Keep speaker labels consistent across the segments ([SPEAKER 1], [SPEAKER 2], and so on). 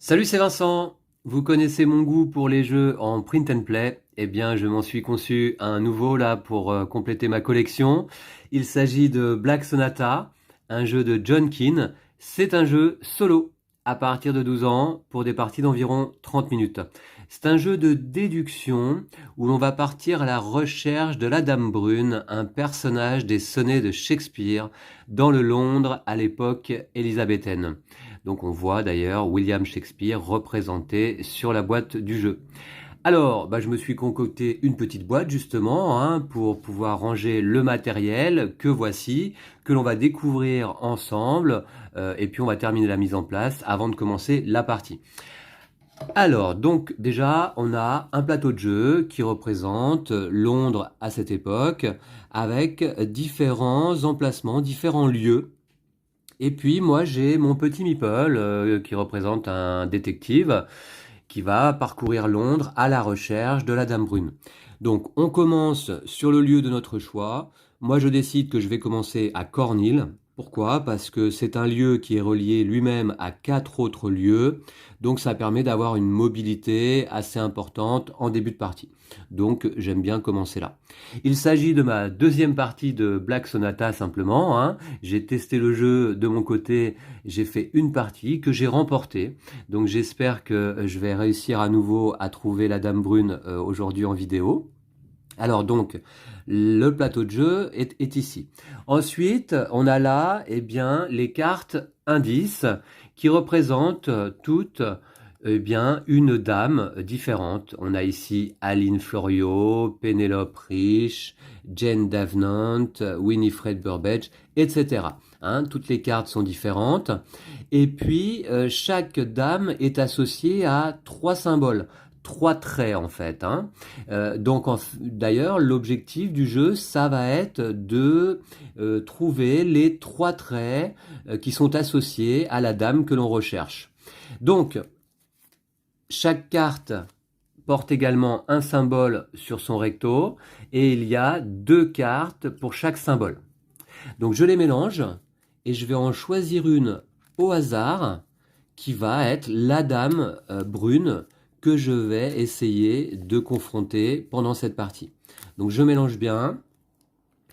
[SPEAKER 1] Salut, c'est Vincent. Vous connaissez mon goût pour les jeux en print and play. Eh bien, je m'en suis conçu un nouveau là pour compléter ma collection. Il s'agit de Black Sonata, un jeu de John Keane. C'est un jeu solo à partir de 12 ans pour des parties d'environ 30 minutes. C'est un jeu de déduction où l'on va partir à la recherche de la Dame Brune, un personnage des sonnets de Shakespeare dans le Londres à l'époque élisabéthaine. Donc on voit d'ailleurs William Shakespeare représenté sur la boîte du jeu. Alors, je me suis concocté une petite boîte justement pour pouvoir ranger le matériel que voici, que l'on va découvrir ensemble, et puis on va terminer la mise en place avant de commencer la partie. Alors, donc déjà, on a un plateau de jeu qui représente Londres à cette époque, avec différents emplacements, différents lieux. Et puis moi j'ai mon petit meeple qui représente un détective qui va parcourir Londres à la recherche de la Dame Brune. Donc on commence sur le lieu de notre choix. Moi je décide que je vais commencer à Cornhill. Pourquoi? Parce que c'est un lieu qui est relié lui-même à 4 autres lieux. Donc ça permet d'avoir une mobilité assez importante en début de partie. Donc j'aime bien commencer là. Il s'agit de ma deuxième partie de Black Sonata simplement. J'ai testé le jeu de mon côté, j'ai fait une partie que j'ai remportée. Donc j'espère que je vais réussir à nouveau à trouver la Dame Brune aujourd'hui en vidéo. Alors donc, le plateau de jeu est ici. Ensuite, on a là les cartes indices qui représentent toutes une dame différente. On a ici Aline Florio, Penelope Rich, Jane Davenant, Winifred Burbage, etc. Toutes les cartes sont différentes. Et puis, chaque dame est associée à 3 symboles. 3 traits en fait. D'ailleurs, l'objectif du jeu, ça va être de trouver les 3 traits qui sont associés à la dame que l'on recherche. Donc, chaque carte porte également un symbole sur son recto et il y a 2 cartes pour chaque symbole. Donc je les mélange et je vais en choisir une au hasard qui va être la dame brune que je vais essayer de confronter pendant cette partie. Donc je mélange bien,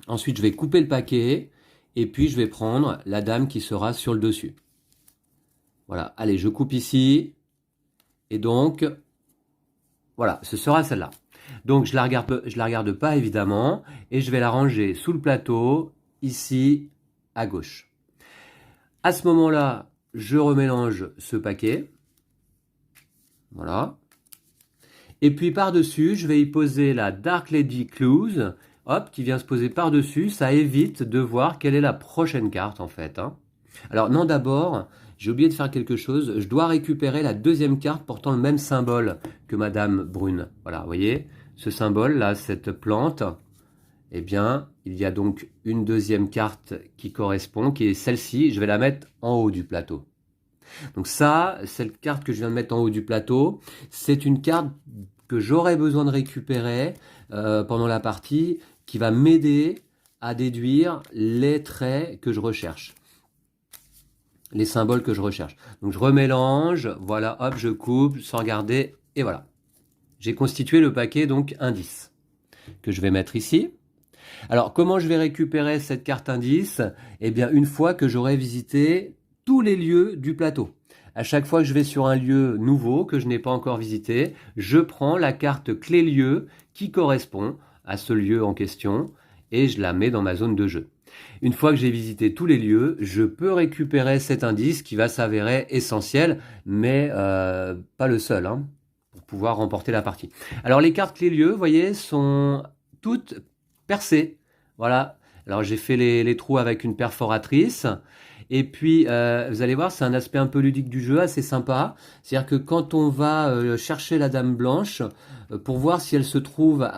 [SPEAKER 1] ensuite je vais couper le paquet, et puis je vais prendre la dame qui sera sur le dessus. Voilà, allez, je coupe ici, et donc, voilà, ce sera celle-là. Donc je la regarde pas évidemment, et je vais la ranger sous le plateau, ici, à gauche. À ce moment-là, je remélange ce paquet. Voilà. Et puis par-dessus, je vais y poser la Dark Lady Clues, hop, qui vient se poser par-dessus. Ça évite de voir quelle est la prochaine carte en fait. Alors non, d'abord, j'ai oublié de faire quelque chose. Je dois récupérer la deuxième carte portant le même symbole que Madame Brune. Voilà, vous voyez, ce symbole là, cette plante. Eh bien, il y a donc une deuxième carte qui correspond, qui est celle-ci. Je vais la mettre en haut du plateau. Donc ça, cette carte que je viens de mettre en haut du plateau, c'est une carte que j'aurais besoin de récupérer pendant la partie, qui va m'aider à déduire les traits que je recherche, les symboles que je recherche. Donc je remélange, voilà, hop, je coupe sans regarder, et voilà. J'ai constitué le paquet donc indice, que je vais mettre ici. Alors comment je vais récupérer cette carte indice? Eh bien une fois que j'aurai visité tous les lieux du plateau. À chaque fois que je vais sur un lieu nouveau que je n'ai pas encore visité, je prends la carte clé lieu qui correspond à ce lieu en question et je la mets dans ma zone de jeu. Une fois que j'ai visité tous les lieux, je peux récupérer cet indice qui va s'avérer essentiel, mais pas le seul, pour pouvoir remporter la partie. Alors les cartes clé lieu, vous voyez, sont toutes percées. Voilà. Alors j'ai fait les trous avec une perforatrice. Et puis, vous allez voir, c'est un aspect un peu ludique du jeu, assez sympa. C'est-à-dire que quand on va chercher la Dame Blanche, pour voir si elle se trouve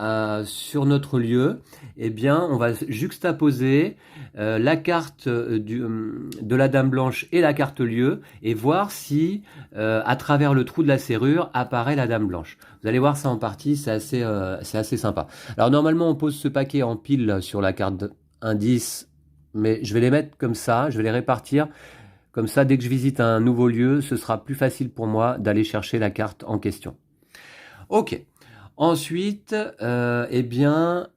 [SPEAKER 1] sur notre lieu, eh bien, on va juxtaposer la carte de la Dame Blanche et la carte lieu, et voir si, à travers le trou de la serrure, apparaît la Dame Blanche. Vous allez voir ça en partie, c'est assez sympa. Alors, normalement, on pose ce paquet en pile sur la carte indice, mais je vais les mettre comme ça, je vais les répartir Comme ça, dès que je visite un nouveau lieu, ce sera plus facile pour moi d'aller chercher la carte en question. Ok. Ensuite, eh bien,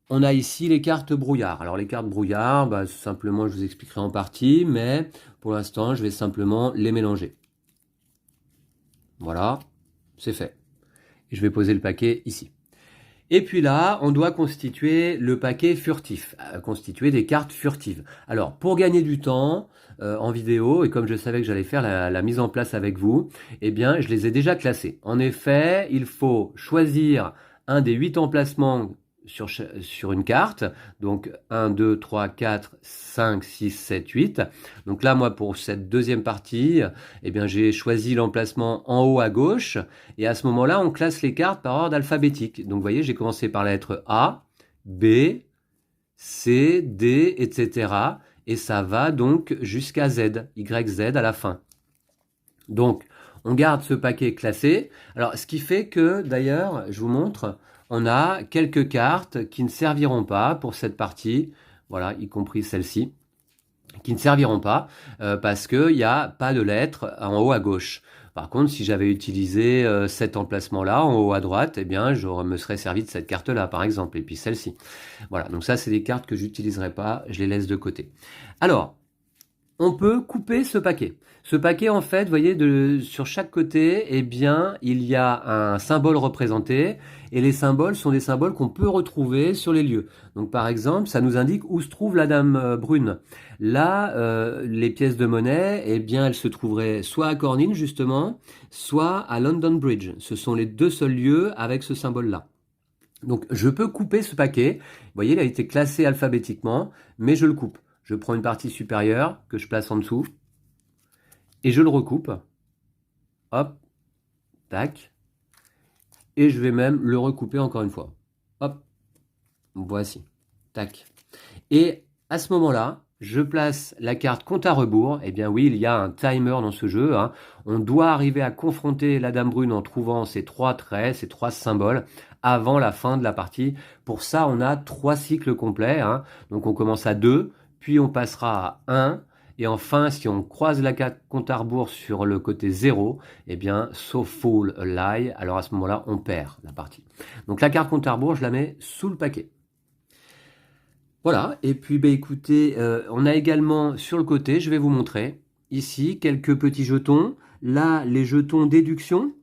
[SPEAKER 1] on a ici les cartes brouillard. Alors les cartes brouillard, bah, simplement, je vous expliquerai en partie, mais pour l'instant, je vais simplement les mélanger. Voilà, c'est fait. Et je vais poser le paquet ici. Et puis là, on doit constituer le paquet furtif, constituer des cartes furtives. Alors, pour gagner du temps en vidéo, et comme je savais que j'allais faire la mise en place avec vous, eh bien, je les ai déjà classées. En effet, il faut choisir un des 8 emplacements sur une carte. Donc 1, 2, 3, 4, 5, 6, 7, 8. Donc là, moi, pour cette deuxième partie, eh bien, j'ai choisi l'emplacement en haut à gauche. Et à ce moment-là, on classe les cartes par ordre alphabétique. Donc vous voyez, j'ai commencé par la lettre A, B, C, D, etc. Et ça va donc jusqu'à Z, Y, Z à la fin. Donc, on garde ce paquet classé. Alors, ce qui fait que, d'ailleurs, je vous montre, on a quelques cartes qui ne serviront pas pour cette partie, voilà, y compris celle-ci, qui ne serviront pas parce qu'il n'y a pas de lettre en haut à gauche. Par contre, si j'avais utilisé cet emplacement-là, en haut à droite, eh bien, je me serais servi de cette carte-là, par exemple, et puis celle-ci. Voilà, donc ça, c'est des cartes que j'utiliserai pas, je les laisse de côté. Alors, on peut couper ce paquet. Ce paquet, en fait, vous voyez, sur chaque côté, eh bien, il y a un symbole représenté, et les symboles sont des symboles qu'on peut retrouver sur les lieux. Donc, par exemple, ça nous indique où se trouve la dame brune. Là, les pièces de monnaie, eh bien, elles se trouveraient soit à Cornhill, justement, soit à London Bridge. Ce sont les deux seuls lieux avec ce symbole-là. Donc, je peux couper ce paquet. Vous voyez, il a été classé alphabétiquement, mais je le coupe. Je prends une partie supérieure que je place en dessous et je le recoupe. Hop, tac. Et je vais même le recouper encore une fois. Hop, voici, tac. Et à ce moment-là, je place la carte compte à rebours. Eh bien oui, il y a un timer dans ce jeu. Hein. On doit arriver à confronter la dame brune en trouvant ces 3 traits, ces 3 symboles, avant la fin de la partie. Pour ça, on a 3 cycles complets. Hein. Donc on commence à 2. Puis on passera à 1, et enfin, si on croise la carte compte à rebours sur le côté 0, eh bien, so fall a lie, alors à ce moment-là, on perd la partie. Donc la carte compte à rebours, je la mets sous le paquet. Voilà, et puis, bah, écoutez, on a également sur le côté, je vais vous montrer, ici, quelques petits jetons. Là, les jetons déduction,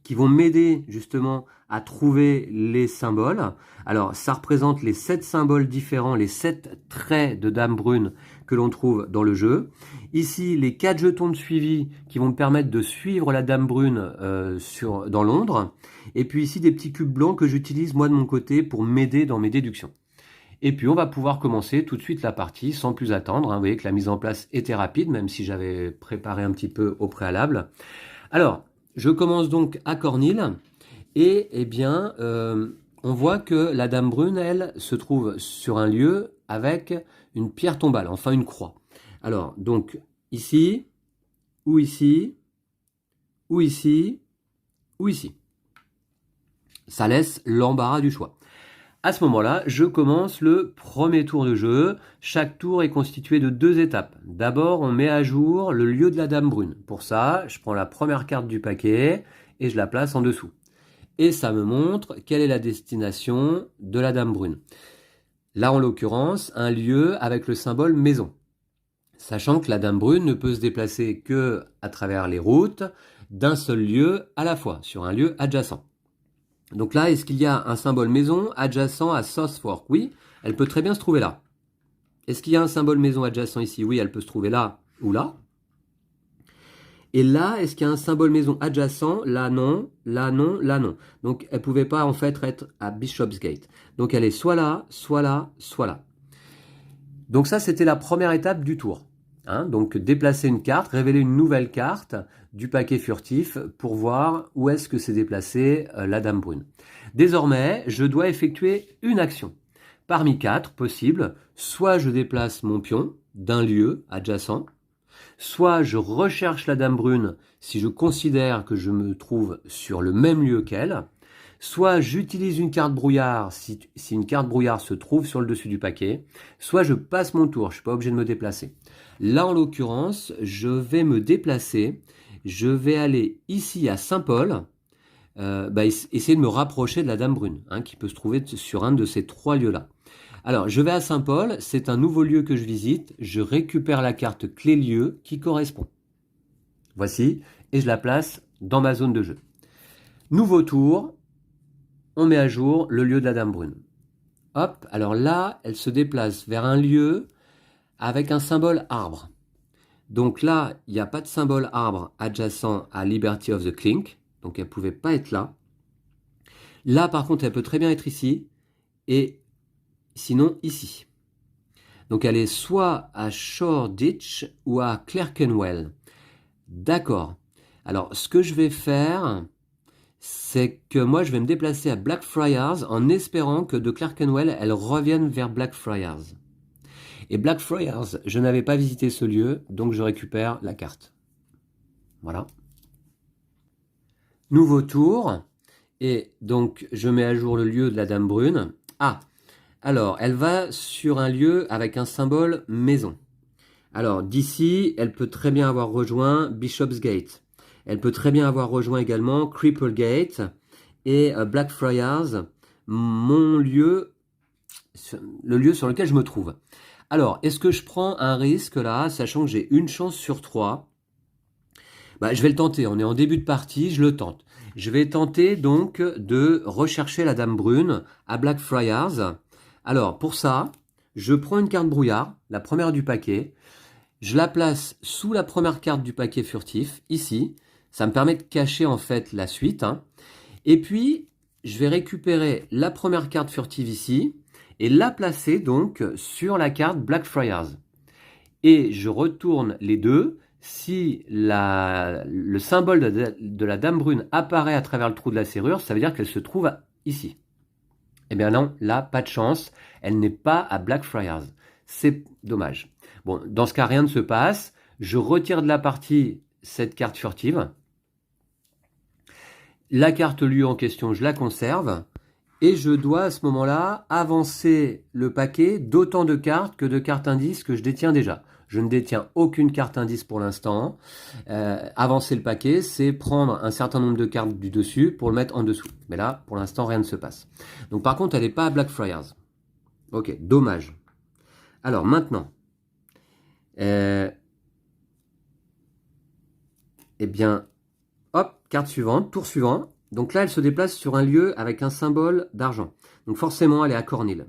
[SPEAKER 1] qui vont m'aider justement à trouver les symboles. Alors, ça représente les 7 symboles différents, les 7 traits de dame brune que l'on trouve dans le jeu. Ici, les 4 jetons de suivi qui vont me permettre de suivre la dame brune dans Londres. Et puis ici, des petits cubes blancs que j'utilise moi de mon côté pour m'aider dans mes déductions. Et puis, on va pouvoir commencer tout de suite la partie sans plus attendre. Hein. Vous voyez que la mise en place était rapide, même si j'avais préparé un petit peu au préalable. Alors, je commence donc à Cornhill et eh bien, on voit que la dame brune, elle, se trouve sur un lieu avec une pierre tombale, enfin une croix. Alors, donc, ici, ou ici, ou ici, ou ici. Ça laisse l'embarras du choix. À ce moment-là, je commence le premier tour de jeu. Chaque tour est constitué de 2 étapes. D'abord, on met à jour le lieu de la dame brune. Pour ça, je prends la première carte du paquet et je la place en dessous. Et ça me montre quelle est la destination de la dame brune. Là, en l'occurrence, un lieu avec le symbole maison. Sachant que la dame brune ne peut se déplacer que à travers les routes d'un seul lieu à la fois, sur un lieu adjacent. Donc là, est-ce qu'il y a un symbole maison adjacent à Southwark? Oui, elle peut très bien se trouver là. Est-ce qu'il y a un symbole maison adjacent ici? Oui, elle peut se trouver là ou là. Et là, est-ce qu'il y a un symbole maison adjacent? Là, non, là, non, là, non. Donc, elle ne pouvait pas en fait être à Bishopsgate. Donc, elle est soit là, soit là, soit là. Donc ça, c'était la première étape du tour. Hein, donc déplacer une carte, révéler une nouvelle carte du paquet furtif pour voir où est-ce que s'est déplacée la dame brune. Désormais, je dois effectuer une action. Parmi 4 possibles, soit je déplace mon pion d'un lieu adjacent, soit je recherche la dame brune si je considère que je me trouve sur le même lieu qu'elle, Soit j'utilise une carte brouillard si une carte brouillard se trouve sur le dessus du paquet, soit je passe mon tour, je ne suis pas obligé de me déplacer. Là, en l'occurrence, je vais me déplacer, je vais aller ici à Saint-Paul, essayer de me rapprocher de la Dame Brune, hein, qui peut se trouver sur un de ces 3 lieux-là. Alors, je vais à Saint-Paul, c'est un nouveau lieu que je visite, je récupère la carte clé-lieu qui correspond. Voici, et je la place dans ma zone de jeu. Nouveau tour, on met à jour le lieu de la Dame Brune. Hop, alors là, elle se déplace vers un lieu avec un symbole arbre. Donc là, il n'y a pas de symbole arbre adjacent à Liberty of the Clink, donc elle ne pouvait pas être là. Là, par contre, elle peut très bien être ici, et sinon ici. Donc elle est soit à Shoreditch ou à Clerkenwell. D'accord. Alors, ce que je vais faire, c'est que moi, je vais me déplacer à Blackfriars en espérant que de Clerkenwell, elle revienne vers Blackfriars. Et Blackfriars, je n'avais pas visité ce lieu, donc je récupère la carte. Voilà. Nouveau tour. Et donc, je mets à jour le lieu de la Dame Brune. Ah, alors, elle va sur un lieu avec un symbole maison. Alors, d'ici, elle peut très bien avoir rejoint Bishopsgate. Elle peut très bien avoir rejoint également Cripplegate et Blackfriars, mon lieu, le lieu sur lequel je me trouve. Alors, est-ce que je prends un risque là, sachant que j'ai une chance sur 3 ? Je vais le tenter, on est en début de partie, je le tente. Je vais tenter donc de rechercher la Dame Brune à Blackfriars. Alors, pour ça, je prends une carte brouillard, la première du paquet, je la place sous la première carte du paquet furtif, ici. Ça me permet de cacher en fait la suite. Hein. Et puis, je vais récupérer la première carte furtive ici et la placer donc sur la carte Blackfriars. Et je retourne les deux. Si le symbole de la Dame Brune apparaît à travers le trou de la serrure, ça veut dire qu'elle se trouve ici. Eh bien non, là, pas de chance. Elle n'est pas à Blackfriars. C'est dommage. Bon, dans ce cas, rien ne se passe. Je retire de la partie cette carte furtive. La carte lieu en question, je la conserve. Et je dois à ce moment-là avancer le paquet d'autant de cartes que de cartes indices que je détiens déjà. Je ne détiens aucune carte indice pour l'instant. Avancer le paquet, c'est prendre un certain nombre de cartes du dessus pour le mettre en dessous. Mais là, pour l'instant, rien ne se passe. Donc par contre, elle n'est pas à Blackfriars. Ok, dommage. Alors maintenant, eh bien, hop, carte suivante, tour suivant. Donc là, elle se déplace sur un lieu avec un symbole d'argent. Donc forcément, elle est à Cornhill.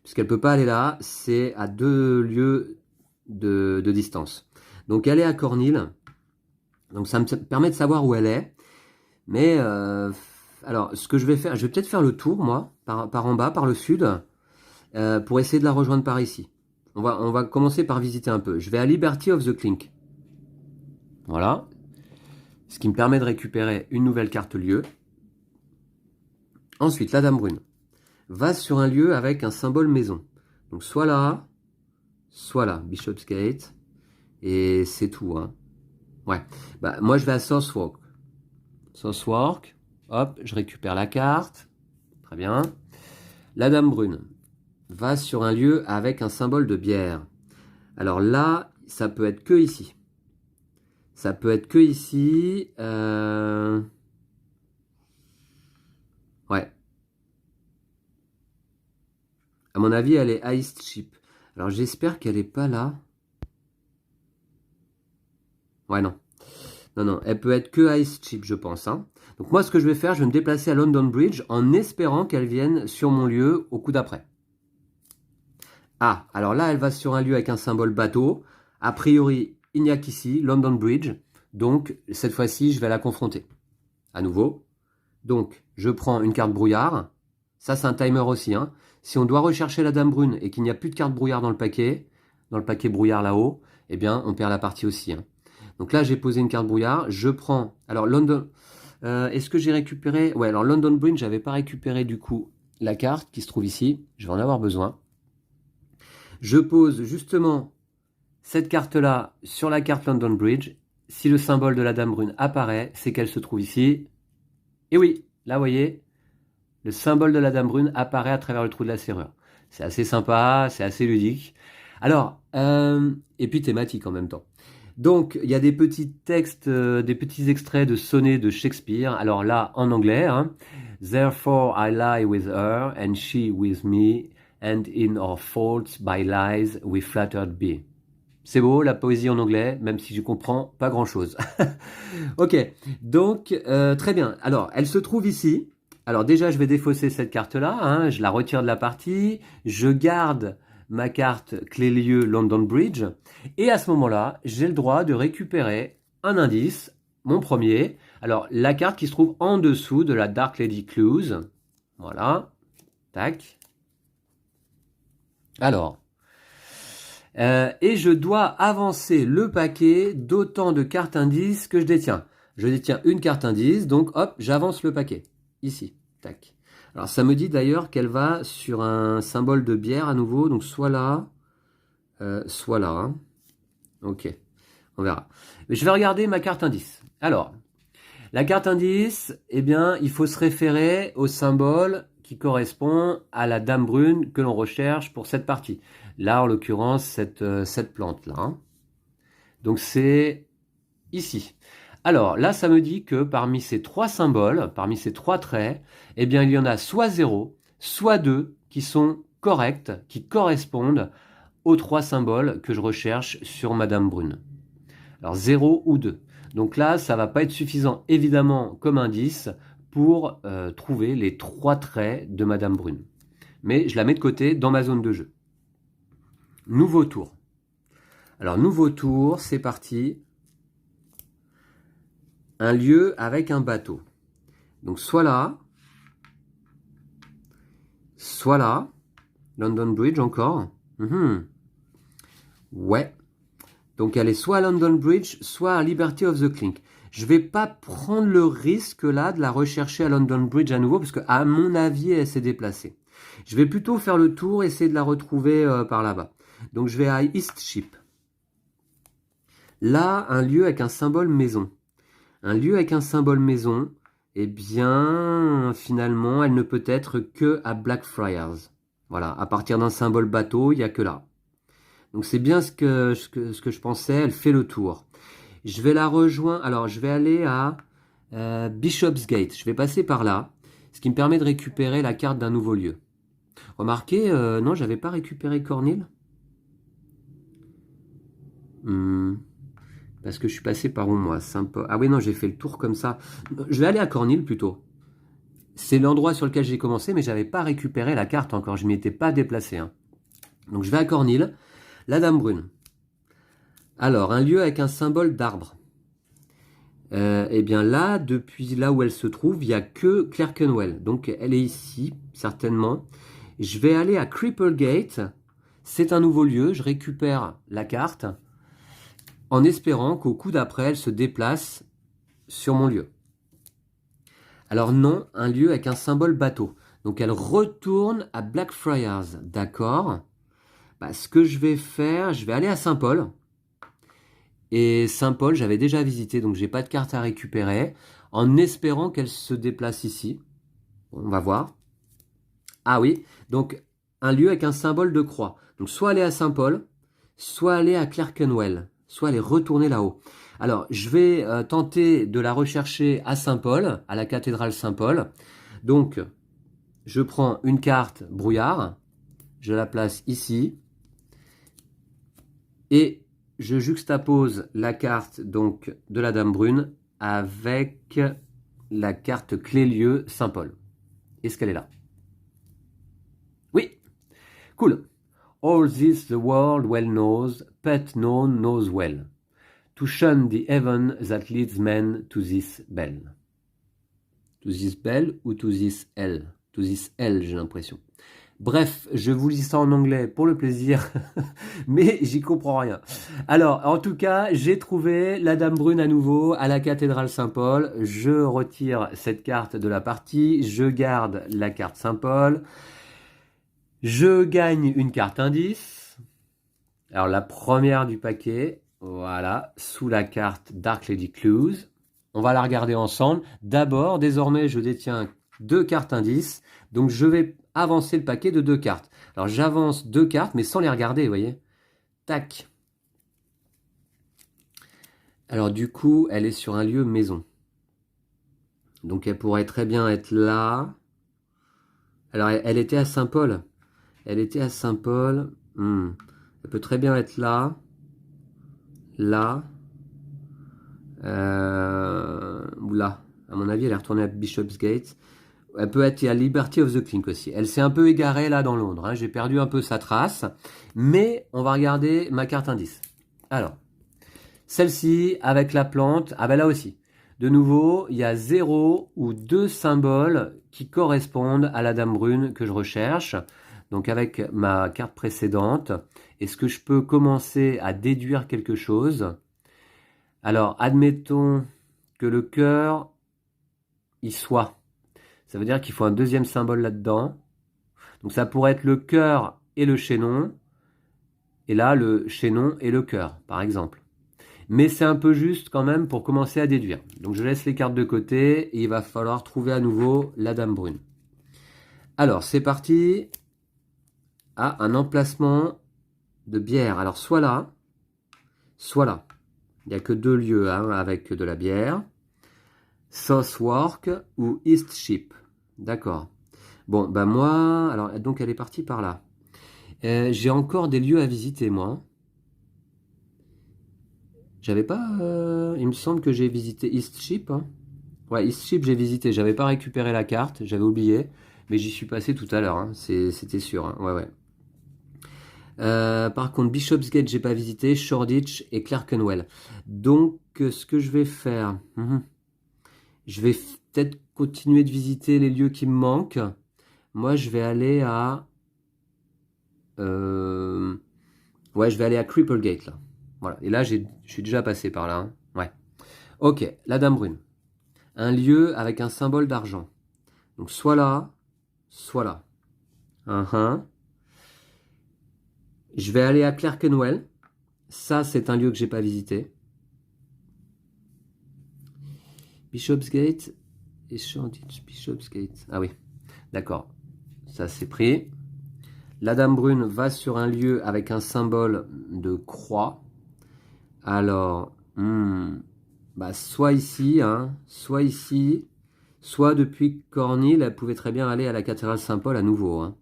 [SPEAKER 1] Puisqu'elle ne peut pas aller là, c'est à 2 lieux de distance. Donc elle est à Cornhill. Donc ça me permet de savoir où elle est. Mais alors, ce que je vais faire, je vais peut-être faire le tour, moi, par en bas, par le sud, pour essayer de la rejoindre par ici. On va commencer par visiter un peu. Je vais à Liberty of the Clink. Voilà. Ce qui me permet de récupérer une nouvelle carte lieu. Ensuite, la Dame Brune va sur un lieu avec un symbole maison. Donc soit là, Bishopsgate. Et c'est tout. Hein. Ouais. Moi, je vais à Southwark. Southwark. Hop, je récupère la carte. Très bien. La Dame Brune va sur un lieu avec un symbole de bière. Alors là, ça peut être que ici. Ça peut être que ici. Ouais. À mon avis, elle est Iced Chip. Alors j'espère qu'elle n'est pas là. Ouais, non. Non, elle peut être que Iced Chip, je pense. Hein. Donc moi, ce que je vais faire, je vais me déplacer à London Bridge en espérant qu'elle vienne sur mon lieu au coup d'après. Ah, alors là, elle va sur un lieu avec un symbole bateau. A priori, il n'y a qu'ici, London Bridge. Donc, cette fois-ci, je vais la confronter. À nouveau. Donc, je prends une carte brouillard. Ça, c'est un timer aussi. Hein. Si on doit rechercher la Dame Brune et qu'il n'y a plus de carte brouillard dans le paquet brouillard là-haut, eh bien, on perd la partie aussi. Hein. Donc là, j'ai posé une carte brouillard. Je prends... Alors, London... est-ce que j'ai récupéré... Ouais, alors London Bridge, j'avais pas récupéré du coup la carte qui se trouve ici. Je vais en avoir besoin. Je pose justement cette carte-là sur la carte London Bridge. Si le symbole de la Dame Brune apparaît, c'est qu'elle se trouve ici. Et oui, là, vous voyez, le symbole de la dame brune apparaît à travers le trou de la serrure. C'est assez sympa, c'est assez ludique. Alors, et puis thématique en même temps. Donc, il y a des petits textes, des petits extraits de sonnets de Shakespeare. Alors là, en anglais, hein. Therefore I lie with her, and she with me, and in our faults by lies we flattered be. C'est beau, la poésie en anglais, même si je comprends pas grand-chose. Ok, donc, très bien. Alors, elle se trouve ici. Alors déjà, je vais défausser cette carte-là, hein, je la retire de la partie, je garde ma carte clé-lieu London Bridge, et à ce moment-là, j'ai le droit de récupérer un indice, mon premier. Alors, la carte qui se trouve en dessous de la Dark Lady Clues. Voilà. Tac. Alors. Et je dois avancer le paquet d'autant de cartes indices que je détiens. Je détiens une carte indice, donc hop, j'avance le paquet. Ici. Tac. Alors, ça me dit d'ailleurs qu'elle va sur un symbole de bière à nouveau, donc soit là, soit là. Hein. Ok. On verra. Mais je vais regarder ma carte indice. Alors, la carte indice, eh bien, il faut se référer au symbole qui correspond à la dame brune que l'on recherche pour cette partie. Là, en l'occurrence, cette plante-là. Hein. Donc, c'est ici. Alors, là, ça me dit que parmi ces trois symboles, parmi ces trois traits, eh bien, il y en a soit 0, soit 2 qui sont corrects, qui correspondent aux trois symboles que je recherche sur ma dame brune. Alors 0 ou 2. Donc là, ça ne va pas être suffisant, évidemment, comme indice pour trouver les trois traits de Madame Brune. Mais je la mets de côté dans ma zone de jeu. Nouveau tour. Alors, nouveau tour, c'est parti. Un lieu avec un bateau. Donc, soit là, soit là. London Bridge encore. Ouais. Donc elle est soit à London Bridge, soit à Liberty of the Clink. Je ne vais pas prendre le risque là de la rechercher à London Bridge à nouveau, parce qu'à mon avis, elle s'est déplacée. Je vais plutôt faire le tour, essayer de la retrouver par là-bas. Donc je vais à Eastship. Là, un lieu avec un symbole maison. Un lieu avec un symbole maison, eh bien, finalement, elle ne peut être que à Blackfriars. Voilà, à partir d'un symbole bateau, il n'y a que là. Donc c'est bien ce que je pensais, elle fait le tour. Je vais la rejoindre, alors je vais aller à Bishopsgate, je vais passer par là, ce qui me permet de récupérer la carte d'un nouveau lieu. Remarquez, non, j'avais pas récupéré Cornhill. Parce que je suis passé par où moi, Saint-Paul. Ah oui, non, j'ai fait le tour comme ça. Je vais aller à Cornhill plutôt. C'est l'endroit sur lequel j'ai commencé, mais j'avais pas récupéré la carte encore, je m'y étais pas déplacé. Hein. Donc je vais à Cornhill. La dame brune. Alors, un lieu avec un symbole d'arbre. Eh bien là, depuis là où elle se trouve, il n'y a que Clerkenwell. Donc elle est ici, certainement. Je vais aller à Cripplegate. C'est un nouveau lieu. Je récupère la carte en espérant qu'au coup d'après, elle se déplace sur mon lieu. Alors non, un lieu avec un symbole bateau. Donc elle retourne à Blackfriars. D'accord. Bah, ce que je vais faire, je vais aller à Saint-Paul. Et Saint-Paul, j'avais déjà visité, donc j'ai pas de carte à récupérer, en espérant qu'elle se déplace ici. Bon, on va voir. Ah oui, donc un lieu avec un symbole de croix. Donc soit aller à Saint-Paul, soit aller à Clerkenwell, soit aller retourner là-haut. Alors, je vais tenter de la rechercher à Saint-Paul, à la cathédrale Saint-Paul. Donc, je prends une carte brouillard, je la place ici. Et je juxtapose la carte donc de la dame brune avec la carte clé-lieu Saint-Paul. Est-ce qu'elle est là? Oui, cool. All this the world well knows, but none knows well. To shun the heaven that leads men to this bell. To this bell ou to this hell? To this hell, j'ai l'impression. Bref, je vous lis ça en anglais pour le plaisir, mais j'y comprends rien. Alors, en tout cas, j'ai trouvé la Dame Brune à nouveau à la cathédrale Saint-Paul. Je retire cette carte de la partie, je garde la carte Saint-Paul. Je gagne une carte indice. Alors, la première du paquet, voilà, sous la carte Dark Lady Clues. On va la regarder ensemble. D'abord, désormais, je détiens 2 cartes indices. Donc je vais avancer le paquet de 2 cartes. Alors j'avance 2 cartes, mais sans les regarder, vous voyez. Tac. Alors du coup, elle est sur un lieu maison. Donc elle pourrait très bien être là. Alors elle était à Saint-Paul. Elle était à Saint-Paul. Elle peut très bien être là. Là. Ou là. À mon avis, elle est retournée à Bishopsgate. Elle peut être à Liberty of the Clink aussi. Elle s'est un peu égarée là dans Londres. Hein. J'ai perdu un peu sa trace. Mais on va regarder ma carte indice. Alors, celle-ci avec la plante. Ah ben là aussi. De nouveau, il y a 0 ou 2 symboles qui correspondent à la dame brune que je recherche. Donc avec ma carte précédente, est-ce que je peux commencer à déduire quelque chose? Alors, admettons que le cœur y soit. Ça veut dire qu'il faut un deuxième symbole là-dedans. Donc ça pourrait être le cœur et le chaînon. Et là, le chaînon et le cœur, par exemple. Mais c'est un peu juste quand même pour commencer à déduire. Donc je laisse les cartes de côté et il va falloir trouver à nouveau la dame brune. Alors, c'est parti. Ah, un emplacement de bière. Alors, soit là, soit là. Il n'y a que 2 lieux hein, avec de la bière. Southwark ou Eastship. D'accord. Bon, bah moi, alors donc elle est partie par là. J'ai encore des lieux à visiter, moi. J'avais pas... il me semble que j'ai visité Eastship. Hein. Ouais, Eastship, j'ai visité. J'avais pas récupéré la carte, j'avais oublié. Mais j'y suis passé tout à l'heure, hein. C'était sûr. Hein. Ouais, ouais. Par contre, Bishopsgate, j'ai pas visité. Shoreditch et Clerkenwell. Donc, ce que je vais faire... je vais peut-être continuer de visiter les lieux qui me manquent. Moi, je vais aller à... ouais, je vais aller à Cripplegate, là. Voilà. Et là, je suis déjà passé par là. Hein. Ouais. Ok, la dame brune. Un lieu avec un symbole d'argent. Donc, soit là, soit là. Je vais aller à Clerkenwell. Ça, c'est un lieu que j'ai pas visité. Bishopsgate et Shoreditch. Bishopsgate. Ah oui, d'accord. Ça, c'est pris. La dame brune va sur un lieu avec un symbole de croix. Alors, bah, soit ici, hein, soit ici, soit depuis Cornhill, elle pouvait très bien aller à la cathédrale Saint-Paul à nouveau. Hein.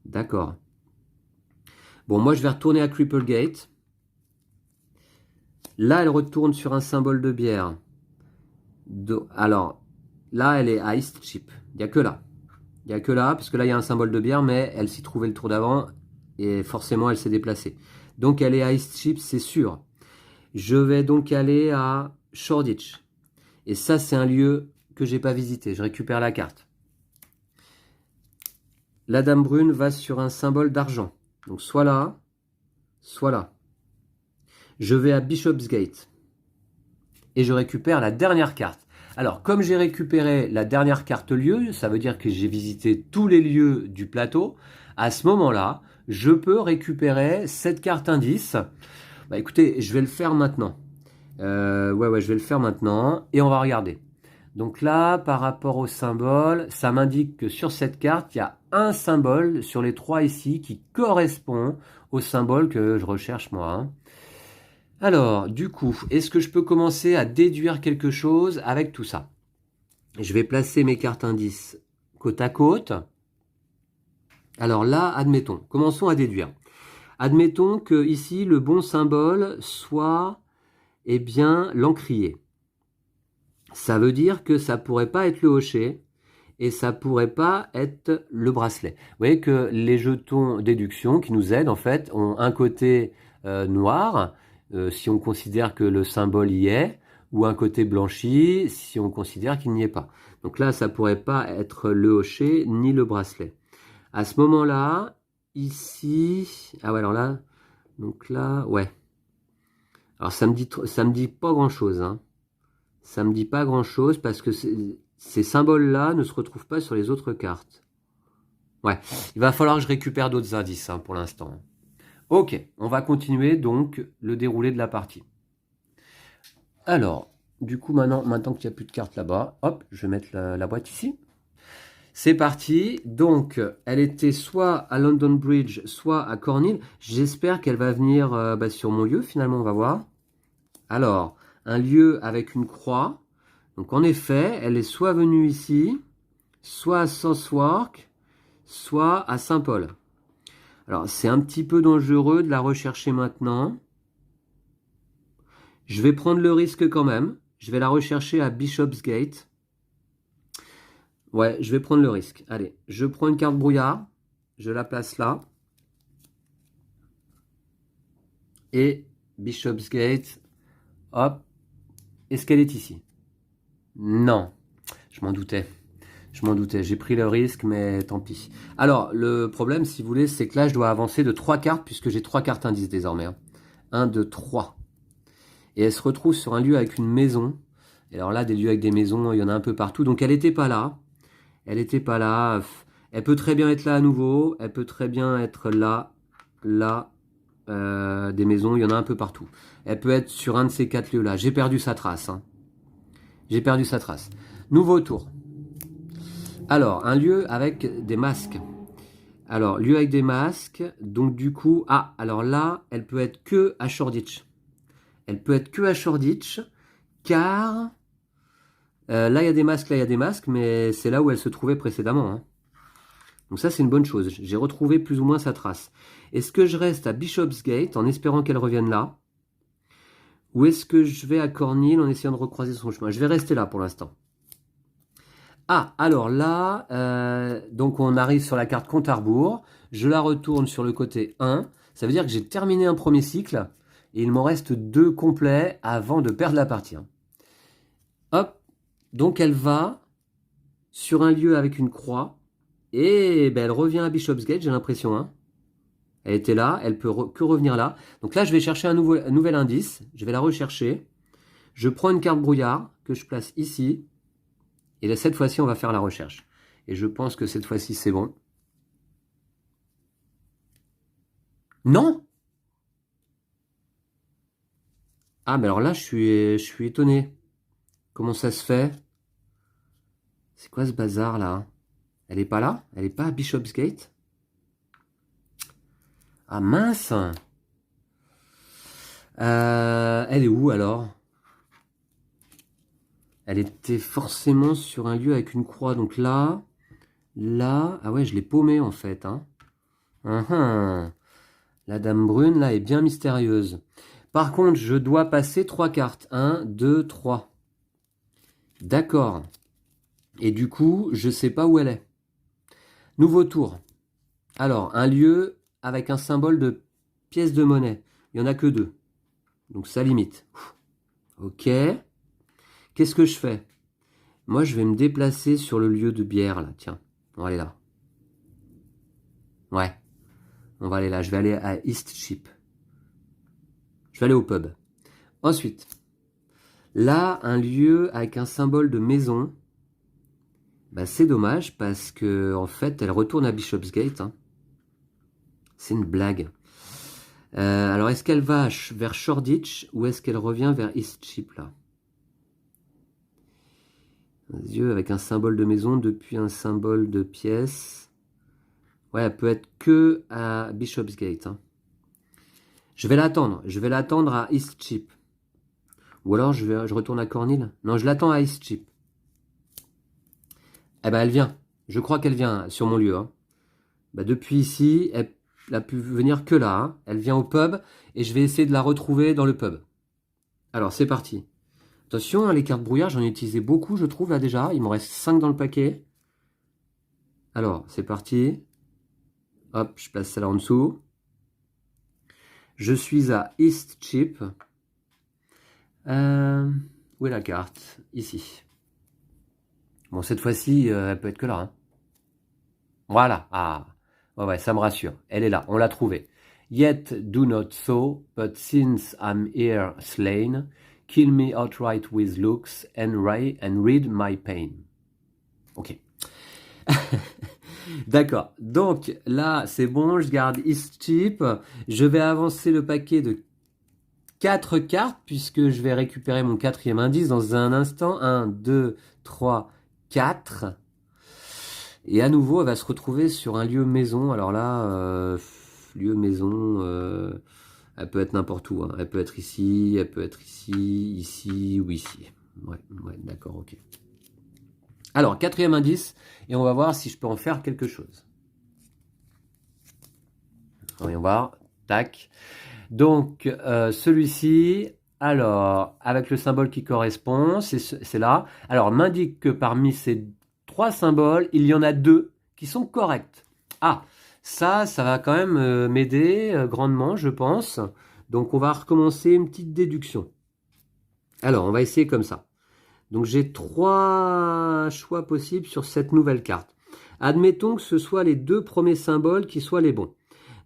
[SPEAKER 1] D'accord. Bon, moi je vais retourner à Cripplegate. Là, elle retourne sur un symbole de bière. Alors, là, elle est à Eastship. Il n'y a que là. Il n'y a que là, parce que là, il y a un symbole de bière, mais elle s'y trouvait le tour d'avant, et forcément, elle s'est déplacée. Donc, elle est à Eastship, c'est sûr. Je vais donc aller à Shoreditch. Et ça, c'est un lieu que j'ai pas visité. Je récupère la carte. La dame brune va sur un symbole d'argent. Donc, soit là, soit là. Je vais à Bishopsgate. Et je récupère la dernière carte. Alors, comme j'ai récupéré la dernière carte lieu, ça veut dire que j'ai visité tous les lieux du plateau. À ce moment-là, je peux récupérer cette carte indice. Bah écoutez, je vais le faire maintenant. Ouais, je vais le faire maintenant. Et on va regarder. Donc là, par rapport au symbole, ça m'indique que sur cette carte, il y a un symbole sur les 3 ici qui correspond au symbole que je recherche moi. Hein. Alors, du coup, est-ce que je peux commencer à déduire quelque chose avec tout ça? Je vais placer mes cartes indices côte à côte. Alors là, admettons, commençons à déduire. Admettons que ici, le bon symbole soit, eh bien, l'encrier. Ça veut dire que ça pourrait pas être le hochet et ça pourrait pas être le bracelet. Vous voyez que les jetons déduction qui nous aident, en fait, ont un côté noir, si on considère que le symbole y est, ou un côté blanchi, si on considère qu'il n'y est pas. Donc là, ça pourrait pas être le hochet ni le bracelet. À ce moment-là, ici... Ah ouais, alors là... Donc là, ouais. Alors ça me dit pas grand-chose. Hein. Ça me dit pas grand-chose parce que ces symboles-là ne se retrouvent pas sur les autres cartes. Ouais, il va falloir que je récupère d'autres indices hein, pour l'instant. Ok, on va continuer donc le déroulé de la partie. Alors, du coup maintenant qu'il n'y a plus de cartes là-bas, hop, je vais mettre la boîte ici. C'est parti. Donc, elle était soit à London Bridge, soit à Cornhill. J'espère qu'elle va venir sur mon lieu, finalement, on va voir. Alors, un lieu avec une croix. Donc, en effet, elle est soit venue ici, soit à Southwark, soit à Saint-Paul. Alors, c'est un petit peu dangereux de la rechercher maintenant. Je vais prendre le risque quand même. Je vais la rechercher à Bishopsgate. Ouais, je vais prendre le risque. Allez, je prends une carte brouillard. Je la place là. Et Bishopsgate. Hop. Est-ce qu'elle est ici? Non. Je m'en doutais. Je m'en doutais. J'ai pris le risque, mais tant pis. Alors, le problème, si vous voulez, c'est que là, je dois avancer de 3 cartes, puisque j'ai 3 cartes indices désormais. 1, 2, 3. Et elle se retrouve sur un lieu avec une maison. Et alors là, des lieux avec des maisons, il y en a un peu partout. Donc, elle n'était pas là. Elle n'était pas là. Elle peut très bien être là à nouveau. Elle peut très bien être là. Là. Des maisons, il y en a un peu partout. Elle peut être sur un de ces 4 lieux-là. J'ai perdu sa trace. Hein. J'ai perdu sa trace. Nouveau tour. Alors, un lieu avec des masques. Alors, lieu avec des masques. Donc, du coup... Ah, alors là, elle peut être que à Shoreditch. Elle peut être que à Shoreditch, car... là, il y a des masques, là, il y a des masques, mais c'est là où elle se trouvait précédemment. Hein. Donc ça, c'est une bonne chose. J'ai retrouvé plus ou moins sa trace. Est-ce que je reste à Bishopsgate en espérant qu'elle revienne là? Ou est-ce que je vais à Cornhill en essayant de recroiser son chemin? Je vais rester là pour l'instant. Ah, alors là, donc on arrive sur la carte compte à rebours. Je la retourne sur le côté 1. Ça veut dire que j'ai terminé un premier cycle. Et il m'en reste 2 complets avant de perdre la partie. Hein. Hop. Donc elle va sur un lieu avec une croix. Et ben, elle revient à Bishopsgate, j'ai l'impression. Hein. Elle était là, elle peut que revenir là. Donc là, je vais chercher un nouvel indice. Je vais la rechercher. Je prends une carte brouillard que je place ici. Et là, cette fois-ci, on va faire la recherche. Et je pense que cette fois-ci, c'est bon. Non! Ah, mais alors là, je suis étonné. Comment ça se fait? C'est quoi ce bazar là? Elle est pas là? Elle est pas à Bishopsgate? Ah mince! Elle est où alors? Elle était forcément sur un lieu avec une croix. Donc là, ah ouais, je l'ai paumée en fait. Hein. La dame brune là est bien mystérieuse. Par contre, je dois passer 3 cartes. 1, 2, 3. D'accord. Et du coup, je sais pas où elle est. Nouveau tour. Alors, un lieu avec un symbole de pièce de monnaie. Il n'y en a que 2. Donc ça limite. Ok. Qu'est-ce que je fais? Moi, je vais me déplacer sur le lieu de bière, là. Tiens, on va aller là. Ouais, on va aller là. Je vais aller à Eastcheap. Je vais aller au pub. Ensuite, là, un lieu avec un symbole de maison. Bah, c'est dommage parce que, en fait, elle retourne à Bishopsgate. Hein. C'est une blague. Alors, est-ce qu'elle va vers Shoreditch ou est-ce qu'elle revient vers Eastcheap, là? Un yeux avec un symbole de maison depuis un symbole de pièce. Ouais, elle peut être que à Bishopsgate. Hein. Je vais l'attendre. Je vais l'attendre à Eastcheap. Ou alors je retourne à Cornhill. Non, je l'attends à Eastcheap. Eh ben, elle vient. Je crois qu'elle vient sur mon lieu. Hein. Bah, depuis ici, elle a pu venir que là. Hein. Elle vient au pub et je vais essayer de la retrouver dans le pub. Alors, c'est parti. Attention, hein, les cartes brouillard, j'en ai utilisé beaucoup, je trouve, là, déjà. Il m'en reste 5 dans le paquet. Alors, c'est parti. Hop, je place celle-là en dessous. Je suis à Eastcheap. Où est la carte? Ici. Bon, cette fois-ci, elle peut être que là. Hein. Voilà. Ah, ouais, ça me rassure. Elle est là, on l'a trouvée. Yet do not so, but since I'm here slain, kill me outright with looks and read my pain. Ok. D'accord. Donc là, c'est bon, je garde Eastcheap. Je vais avancer le paquet de 4 cartes puisque je vais récupérer mon 4e indice dans un instant. 1, 2, 3, 4. Et à nouveau, elle va se retrouver sur un lieu maison. Alors là, lieu maison, elle peut être n'importe où, hein. Elle peut être ici, elle peut être ici, ici ou ici. Ouais, ouais, d'accord, ok. Alors, quatrième indice, et on va voir si je peux en faire quelque chose. Voyons voir. Tac. Donc, celui-ci, alors, avec le symbole qui correspond, c'est là. Alors, m'indique que parmi ces 3 symboles, il y en a 2 qui sont corrects. Ah, ça va quand même m'aider grandement, je pense. Donc, on va recommencer une petite déduction. Alors, on va essayer comme ça. Donc, j'ai 3 choix possibles sur cette nouvelle carte. Admettons que ce soit les 2 premiers symboles qui soient les bons.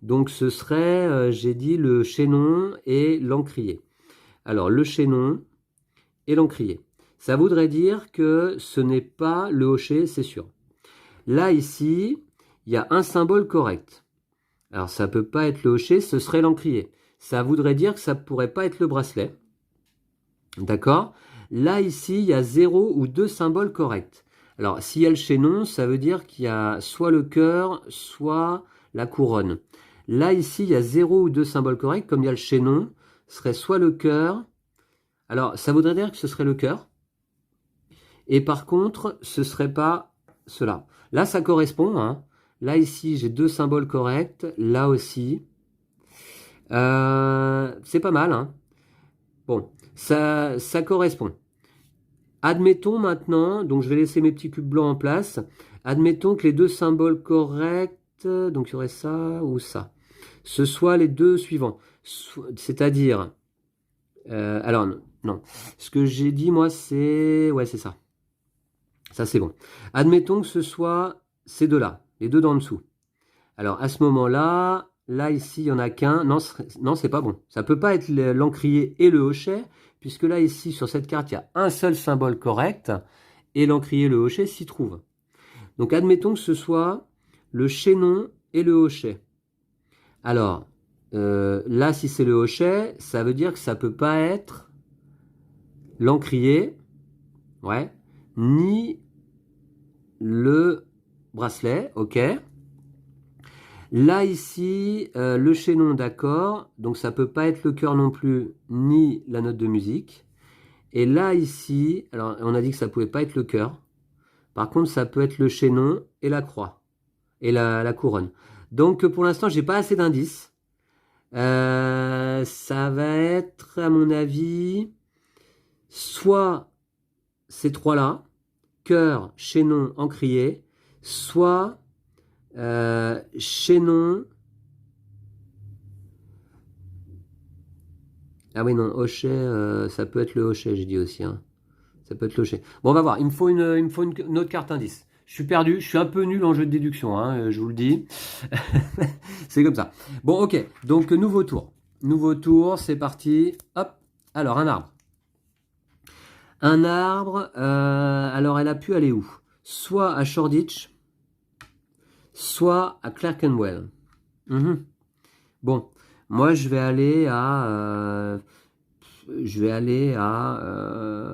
[SPEAKER 1] Donc ce serait, j'ai dit, le chaînon et l'encrier. Alors le chaînon et l'encrier. Ça voudrait dire que ce n'est pas le hochet, c'est sûr. Là, ici, il y a un symbole correct. Alors ça ne peut pas être le hochet, ce serait l'encrier. Ça voudrait dire que ça ne pourrait pas être le bracelet. D'accord? Là, ici, il y a 0 ou 2 symboles corrects. Alors s'il y a le chaînon, ça veut dire qu'il y a soit le cœur, soit la couronne. Là, ici, il y a 0 ou 2 symboles corrects, comme il y a le chaînon, ce serait soit le cœur. Alors, ça voudrait dire que ce serait le cœur. Et par contre, ce ne serait pas cela. Là, ça correspond, hein. Là, ici, j'ai 2 symboles corrects. Là aussi. C'est pas mal, hein. Bon, ça correspond. Admettons maintenant, donc je vais laisser mes petits cubes blancs en place. Admettons que les 2 symboles corrects, donc il y aurait ça ou ça, ce soit les 2 suivants. C'est-à-dire, alors non, ce que j'ai dit moi c'est, ouais c'est ça. Ça c'est bon. Admettons que ce soit ces deux-là, les 2 d'en dessous. Alors à ce moment-là, là ici il n'y en a qu'un. Non, non c'est pas bon. Ça peut pas être l'encrier et le hochet, puisque là ici sur cette carte il y a un seul symbole correct et l'encrier et le hochet s'y trouvent. Donc admettons que ce soit le chaînon et le hochet. Alors, là, si c'est le hochet, ça veut dire que ça peut pas être l'encrier, ouais, ni le bracelet, ok. Là, ici, le chaînon, d'accord, donc ça peut pas être le cœur non plus, ni la note de musique. Et là, ici, alors on a dit que ça pouvait pas être le cœur. Par contre, ça peut être le chaînon et la croix, et la couronne. Donc, pour l'instant, j'ai pas assez d'indices. Ça va être, à mon avis, soit ces 3-là, cœur, chaînon, encrier, soit chaînon. Ah oui, non, hochet, ça peut être le hochet, j'ai dit aussi, hein. Ça peut être le hochet. Bon, on va voir, il me faut une autre carte indice. Je suis perdu, je suis un peu nul en jeu de déduction, hein, je vous le dis. C'est comme ça. Bon, ok, donc nouveau tour. Nouveau tour, c'est parti. Hop, alors un arbre. Un arbre, alors elle a pu aller où? Soit à Shoreditch, soit à Clerkenwell. Bon, moi je vais aller à...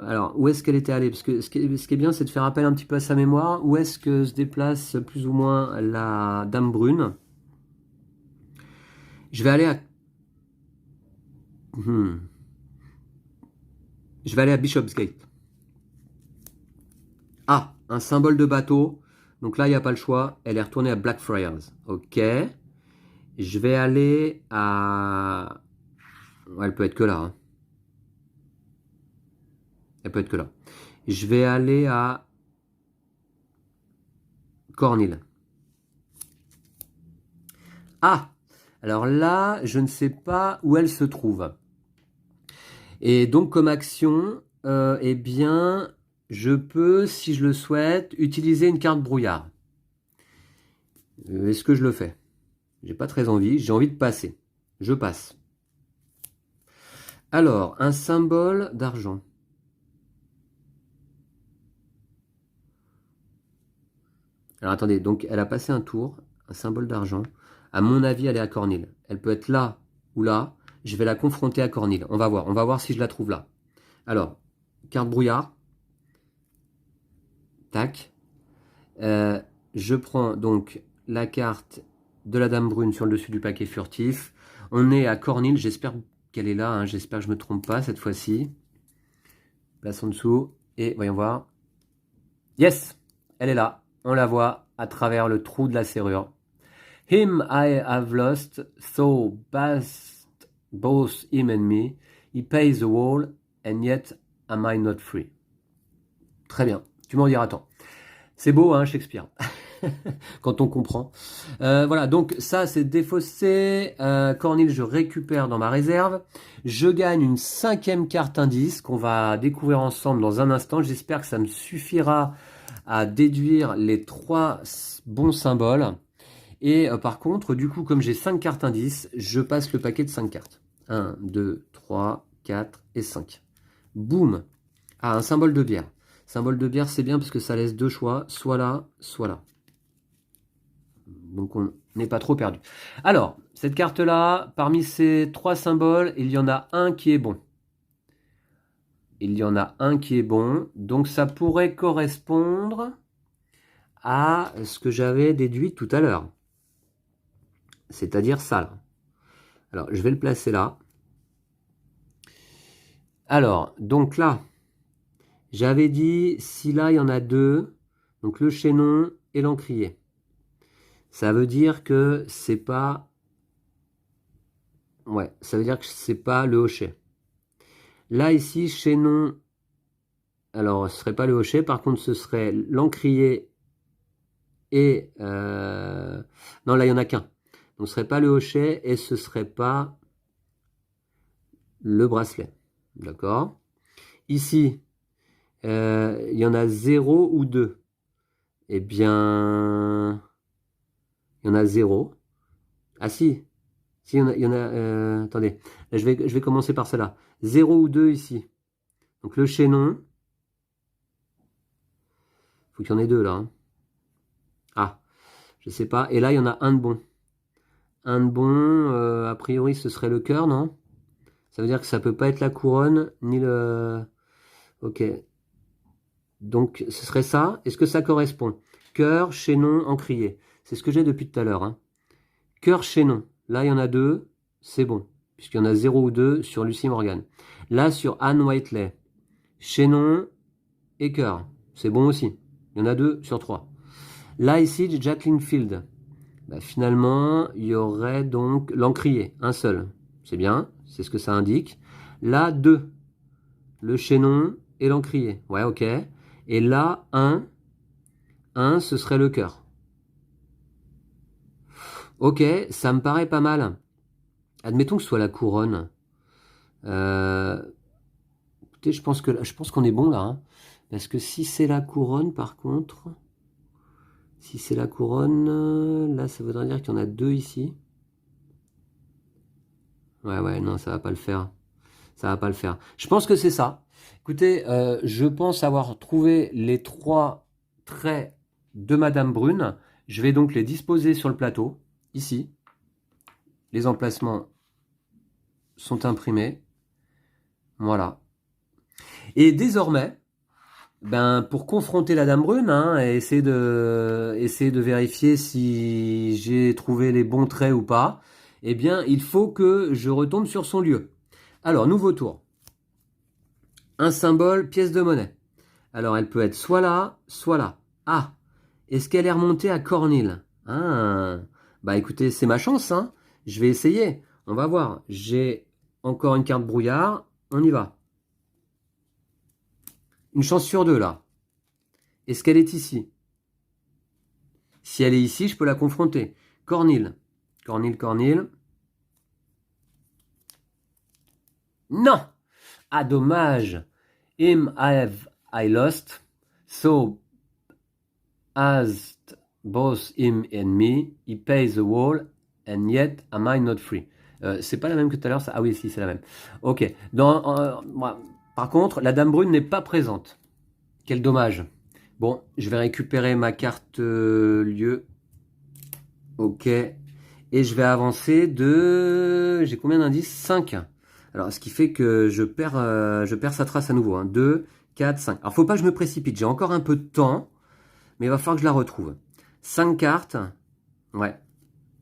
[SPEAKER 1] alors, où est-ce qu'elle était allée? Parce que ce qui est bien, c'est de faire appel un petit peu à sa mémoire. Où est-ce que se déplace plus ou moins la Dame Brune? Je vais aller à... Je vais aller à Bishopsgate. Ah, un symbole de bateau. Donc là, il n'y a pas le choix. Elle est retournée à Blackfriars. Ok. Je vais aller à... Ouais, elle peut être que là, hein. Elle peut être que là. Je vais aller à Cornhill. Ah! Alors là, je ne sais pas où elle se trouve. Et donc, comme action, eh bien, je peux, si je le souhaite, utiliser une carte brouillard. Est-ce que je le fais? J'ai pas très envie. J'ai envie de passer. Je passe. Alors, un symbole d'argent. Alors, attendez. Donc, elle a passé un tour. Un symbole d'argent. À mon avis, elle est à Cornhill. Elle peut être là ou là. Je vais la confronter à Cornhill. On va voir. On va voir si je la trouve là. Alors, carte brouillard. Tac. je prends donc la carte de la dame brune sur le dessus du paquet furtif. On est à Cornhill, j'espère qu'elle est là, hein. J'espère que je ne me trompe pas cette fois-ci. Place en dessous, et voyons voir. Yes, elle est là, on la voit à travers le trou de la serrure. Him I have lost, so both him and me. He pays the wall, and yet am I not free. Très bien, tu m'en diras tant. C'est beau, hein, Shakespeare, quand on comprend. Voilà, donc ça c'est défaussé. Cornhill, je récupère dans ma réserve. Je gagne une 5e carte indice qu'on va découvrir ensemble dans un instant. J'espère que ça me suffira à déduire les 3 bons symboles. Et par contre, du coup, comme j'ai 5 cartes indices, je passe le paquet de 5 cartes. 1, 2, 3, 4 et 5. Boum. Ah, un symbole de bière. Symbole de bière, c'est bien parce que ça laisse 2 choix, soit là, soit là. Donc on n'est pas trop perdu. Alors, cette carte-là, parmi ces 3 symboles, il y en a un qui est bon. Il y en a un qui est bon. Donc ça pourrait correspondre à ce que j'avais déduit tout à l'heure. C'est-à-dire ça, là. Alors, je vais le placer là. Alors, donc là, j'avais dit, si là, il y en a 2, donc le chaînon et l'encrier. Ça veut dire que c'est pas... Ouais, ça veut dire que c'est pas le hochet. Là, ici, chaînon... Alors, ce serait pas le hochet, par contre, ce serait l'encrier et... Non, là, il n'y en a qu'un. Donc, ce serait pas le hochet et ce serait pas le bracelet. D'accord? Ici, il y en a 0 ou 2. Eh bien, il y en a 0. Ah si, si il y en a attendez, là, je vais commencer par cela. 0 ou 2 ici. Donc le chaînon, faut qu'il y en ait 2 là. Hein. Ah, je sais pas. Et là, il y en a un de bon. Un de bon, a priori, ce serait le cœur, non? Ça veut dire que ça peut pas être la couronne, ni le... Ok. Donc, ce serait ça. Est-ce que ça correspond? Cœur, chaînon, encrier. C'est ce que j'ai depuis tout à l'heure. Hein. Cœur, chaînon. Là, il y en a 2. C'est bon. Puisqu'il y en a 0 ou 2 sur Lucy Morgan. Là, sur Anne Whiteley. Chaînon et cœur. C'est bon aussi. Il y en a 2 sur 3. Là, ici, Jacqueline Field. Bah, finalement, il y aurait donc l'encrier. Un seul. C'est bien. C'est ce que ça indique. Là, 2. Le chaînon et l'encrier. Ouais, ok. Et là, 1, ce serait le cœur. Ok, ça me paraît pas mal. Admettons que ce soit la couronne. Écoutez, je pense qu'on est bon là. Hein. Parce que si c'est la couronne, par contre... Si c'est la couronne, là, ça voudrait dire qu'il y en a 2 ici. Ouais, non, ça va pas le faire. Ça va pas le faire. Je pense que c'est ça. Écoutez, je pense avoir trouvé les 3 traits de Madame Brune. Je vais donc les disposer sur le plateau, ici. Les emplacements sont imprimés. Voilà. Et désormais, ben, pour confronter la Dame Brune, hein, et essayer de vérifier si j'ai trouvé les bons traits ou pas, eh bien, il faut que je retombe sur son lieu. Alors, nouveau tour. Un symbole, pièce de monnaie. Alors, elle peut être soit là, soit là. Ah, est-ce qu'elle est remontée à Cornhill? Ah, bah écoutez, c'est ma chance, hein. Je vais essayer. On va voir. J'ai encore une carte brouillard. On y va. Une chance sur 2, là. Est-ce qu'elle est ici? Si elle est ici, je peux la confronter. Cornhill. Cornhill. Non! Ah, dommage. Him I lost. So, as both him and me, he pays the wall, and yet am I not free. C'est pas la même que tout à l'heure, ça? Ah oui, si, c'est la même. Ok. Par contre, la Dame Brune n'est pas présente. Quel dommage. Bon, je vais récupérer ma carte lieu. Ok. Et je vais avancer de... J'ai combien d'indices? 5. Alors, ce qui fait que je perds sa trace à nouveau. Hein. 2, 4, 5. Alors, faut pas que je me précipite. J'ai encore un peu de temps, mais il va falloir que je la retrouve. 5 cartes. Ouais.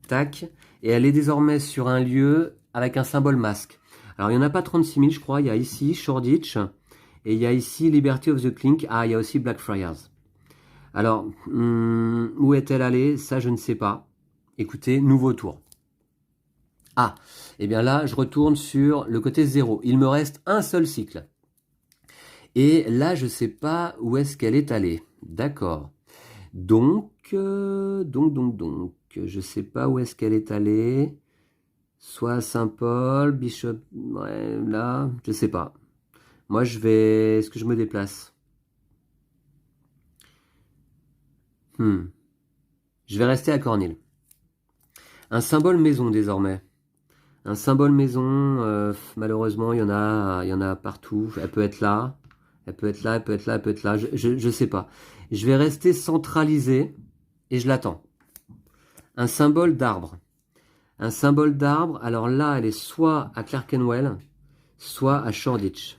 [SPEAKER 1] Tac. Et elle est désormais sur un lieu avec un symbole masque. Alors, il n'y en a pas 36 000, je crois. Il y a ici Shoreditch. Et il y a ici Liberty of the Clink. Ah, il y a aussi Blackfriars. Alors, où est-elle allée? Ça, je ne sais pas. Écoutez, nouveau tour. Ah, et bien là, je retourne sur le côté 0. Il me reste un seul cycle. Et là, je ne sais pas où est-ce qu'elle est allée. D'accord. Donc, je ne sais pas où est-ce qu'elle est allée. Soit à Saint-Paul, Bishop, ouais, là, je ne sais pas. Moi, je vais... Est-ce que je me déplace? Je vais rester à Cornhill. Un symbole maison désormais. Un symbole maison, malheureusement, il y en a partout. Elle peut être là, elle peut être là, elle peut être là, elle peut être là. Je sais pas. Je vais rester centralisé et je l'attends. Un symbole d'arbre. Un symbole d'arbre. Alors là, elle est soit à Clerkenwell, soit à Shoreditch.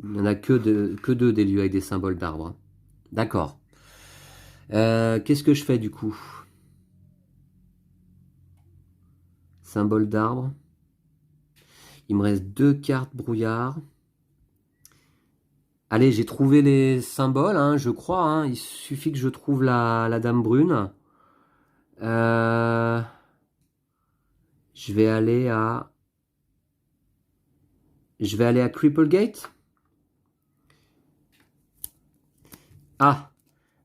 [SPEAKER 1] Il n'y en a que deux des lieux avec des symboles d'arbre. D'accord. Qu'est-ce que je fais du coup? Symbole d'arbre. Il me reste 2 cartes brouillard. Allez, j'ai trouvé les symboles, hein, je crois. Hein. Il suffit que je trouve la dame brune. Je vais aller à... Je vais aller à Cripplegate. Ah,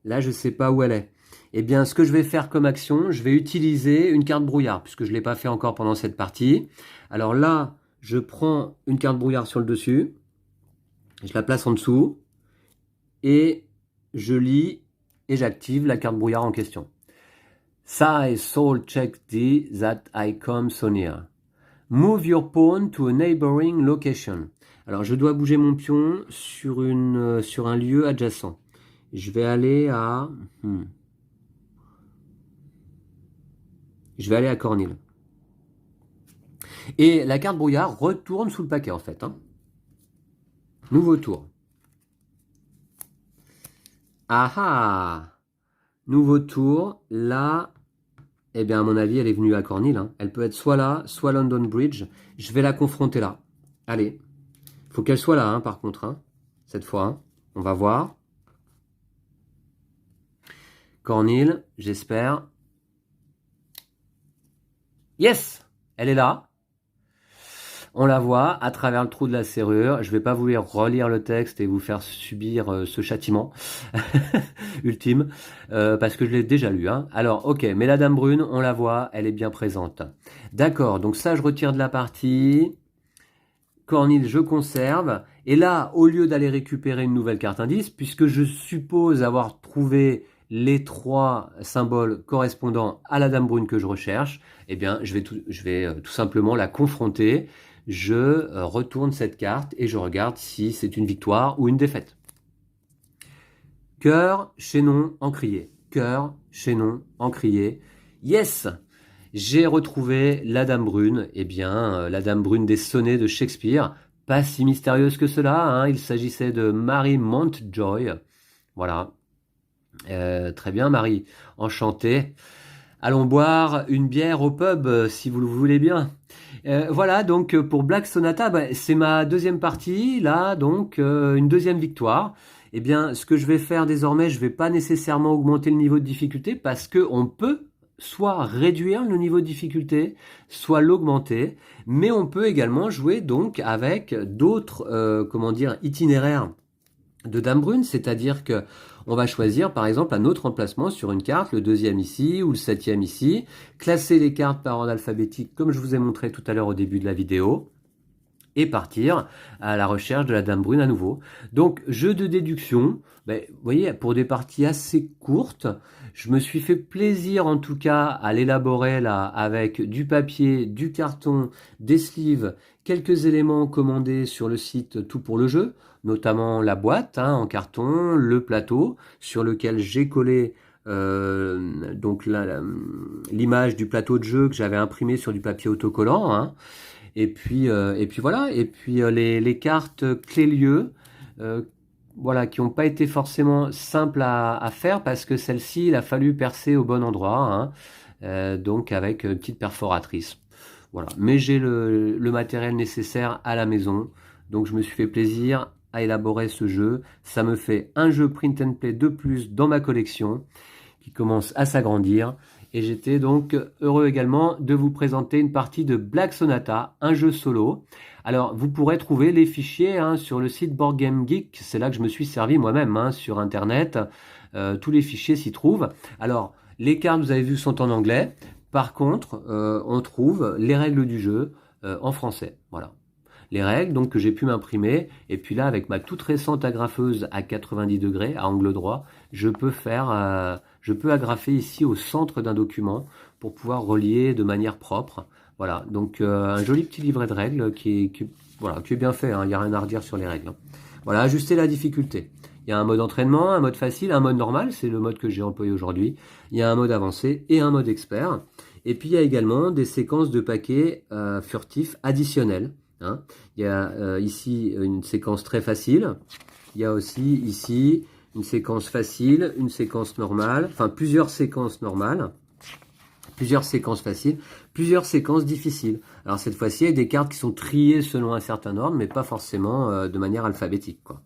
[SPEAKER 1] là, je ne sais pas où elle est. Eh bien, ce que je vais faire comme action, je vais utiliser une carte brouillard, puisque je ne l'ai pas fait encore pendant cette partie. Alors là, je prends une carte brouillard sur le dessus. Je la place en dessous. Et je lis et j'active la carte brouillard en question. I soul check thee that I come so near. Move your pawn to a neighboring location. Alors, je dois bouger mon pion sur un lieu adjacent. Je vais aller à... Je vais aller à Cornhill. Et la carte brouillard retourne sous le paquet, en fait. Hein. Nouveau tour. Ah ah! Nouveau tour. Là, eh bien, à mon avis, elle est venue à Cornhill. Hein. Elle peut être soit là, soit London Bridge. Je vais la confronter là. Allez. Faut qu'elle soit là, hein, par contre. Hein, cette fois. Hein. On va voir. Cornhill, j'espère. Yes! Elle est là. On la voit à travers le trou de la serrure. Je ne vais pas vous relire le texte et vous faire subir ce châtiment ultime, parce que je l'ai déjà lu. Hein. Alors, ok, mais la dame brune, on la voit, elle est bien présente. D'accord, donc ça, je retire de la partie. Cornhill, je conserve. Et là, au lieu d'aller récupérer une nouvelle carte indice, puisque je suppose avoir trouvé les 3 symboles correspondant à la dame brune que je recherche, eh bien, je vais tout simplement la confronter. Je retourne cette carte et je regarde si c'est une victoire ou une défaite. Cœur, chaînon, encrier. Cœur, chaînon, encrier. Yes! J'ai retrouvé la dame brune. Eh bien, la dame brune des sonnets de Shakespeare. Pas si mystérieuse que cela. Hein. Il s'agissait de Mary Mountjoy. Voilà. Très bien, Marie. Enchantée. Allons boire une bière au pub, si vous le voulez bien. Voilà, donc pour Black Sonata, c'est ma deuxième partie, là, donc une deuxième victoire. Eh bien, ce que je vais faire désormais, je ne vais pas nécessairement augmenter le niveau de difficulté parce qu'on peut soit réduire le niveau de difficulté, soit l'augmenter, mais on peut également jouer donc avec d'autres, itinéraires de Dame Brune, c'est-à-dire que on va choisir par exemple un autre emplacement sur une carte, le 2e ici ou le 7e ici, classer les cartes par ordre alphabétique comme je vous ai montré tout à l'heure au début de la vidéo, et partir à la recherche de la Dame Brune à nouveau. Donc jeu de déduction, vous voyez, pour des parties assez courtes, je me suis fait plaisir en tout cas à l'élaborer là avec du papier, du carton, des sleeves, quelques éléments commandés sur le site Tout pour le jeu, notamment la boîte en carton, le plateau sur lequel j'ai collé donc l'image du plateau de jeu que j'avais imprimé sur du papier autocollant. Hein. Et puis voilà. Et puis les cartes clés lieux voilà, qui n'ont pas été forcément simples à faire parce que celle-ci, il a fallu percer au bon endroit, hein, donc avec une petite perforatrice. Voilà. Mais j'ai le matériel nécessaire à la maison, donc je me suis fait plaisir à élaborer ce jeu. Ça me fait un jeu print and play de plus dans ma collection qui commence à s'agrandir. Et j'étais donc heureux également de vous présenter une partie de Black Sonata, un jeu solo. Alors, vous pourrez trouver les fichiers hein, sur le site Board Game Geek. C'est là que je me suis servi moi-même hein, sur Internet. Tous les fichiers s'y trouvent. Alors, les cartes, vous avez vu, sont en anglais. Par contre, on trouve les règles du jeu en français. Voilà. Les règles donc que j'ai pu m'imprimer. Et puis là, avec ma toute récente agrafeuse à 90 degrés, à angle droit, je peux agrafer ici au centre d'un document pour pouvoir relier de manière propre. Voilà, donc un joli petit livret de règles voilà, qui est bien fait, hein, il n'y a rien à redire sur les règles. Hein. Voilà, ajuster la difficulté. Il y a un mode entraînement, un mode facile, un mode normal, c'est le mode que j'ai employé aujourd'hui. Il y a un mode avancé et un mode expert. Et puis il y a également des séquences de paquets furtifs additionnels. Hein. Il y a ici une séquence très facile. Il y a aussi ici une séquence facile, une séquence normale, enfin plusieurs séquences normales, plusieurs séquences faciles, plusieurs séquences difficiles. Alors cette fois-ci, il y a des cartes qui sont triées selon un certain ordre, mais pas forcément de manière alphabétique, quoi.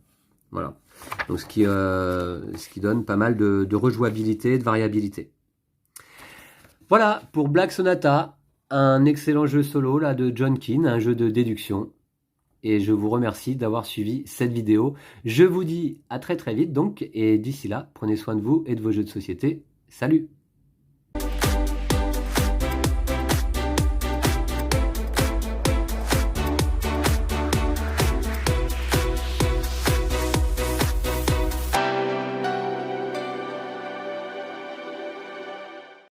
[SPEAKER 1] Voilà. Donc ce qui donne pas mal de rejouabilité, de variabilité. Voilà pour Black Sonata, un excellent jeu solo là de John Keane, un jeu de déduction. Et je vous remercie d'avoir suivi cette vidéo. Je vous dis à très très vite donc, et d'ici là, prenez soin de vous et de vos jeux de société. Salut!